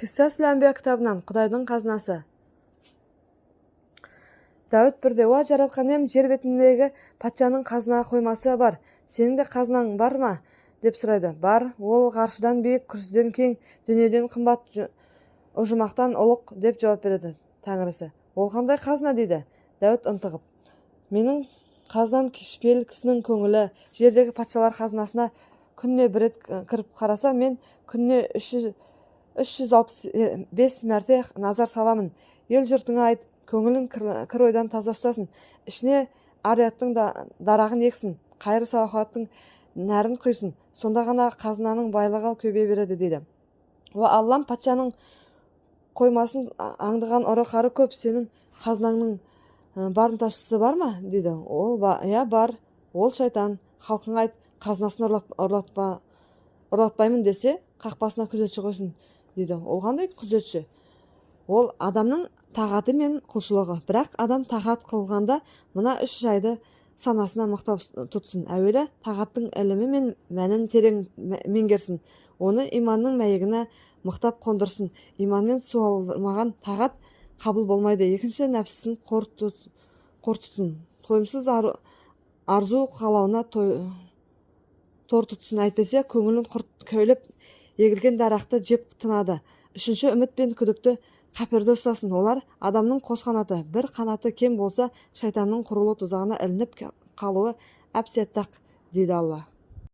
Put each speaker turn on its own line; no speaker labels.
Қиссасул Анбия кітабынан Құдайдың қазынасы. Дәуіт бірде: «Уа жаратқан ем, жер бетіндегі патшаның қазына қоймасы бар. Сенің де қазынаң бар ма?» деп сұрайды. «Бар, ол ғаршыдан биік, күрсіден кең, дүниеден қымбат, ұжымақтан ұлық» деп жауап береді Тәңірісі. «Ол қандай қазына?» дейді Дәуіт ынтығып. «Менің қазынам кішіпейіл кісінің көңілі. Жердегі патшалар қазынасына күніне бір рет кіріп қараса, мен күніне 365 мәрте назар саламын. Ел жұртыңа айт, көңілін кір ойдан таза ұстасын, ішіне ар-ұяттың дарағын ексін, қайыр сауақаттың нәрін құйсын, сонда ғана қазынаның байлығы көбейе береді» дейді. «Уа Аллам, патшаның қоймасын аңдыған ұры-қары көп, сенің қазынаңның барымташысы бар ма?» дейді. «Ол бар, ол шайтан. Халқыңа айт, қазынасын ұрлатпаймын десе, қақпасына күзетші қойсын» дейді. «Ол қандай күзетші?» «Ол адамның тағаты мен құлшылығы. Бірақ адам тағат қылғанда мына 3 жайды санасына мықтап тұтсын. Әуелі тағаттың ілімі мен мәнін терең меңгерсін. Оны иманның мәйегіне мықтап қондырсын. Иманмен суалмаған тағат қабыл болмайды. Екінші, нәпсісін қор тұтсын. Тойымсыз арзу қалауына тор тұтсын. Әйтпесе көңілін құрт көйлеп егілген дарақты жеп тынады. Үшінші, үміт пен күдікті қаперді ұстасын. Олар адамның қос қанаты. Бір қанаты кем болса, шайтанның құрулы тұзағына ілініп қалуы әп-сәттақ» дейді Алла.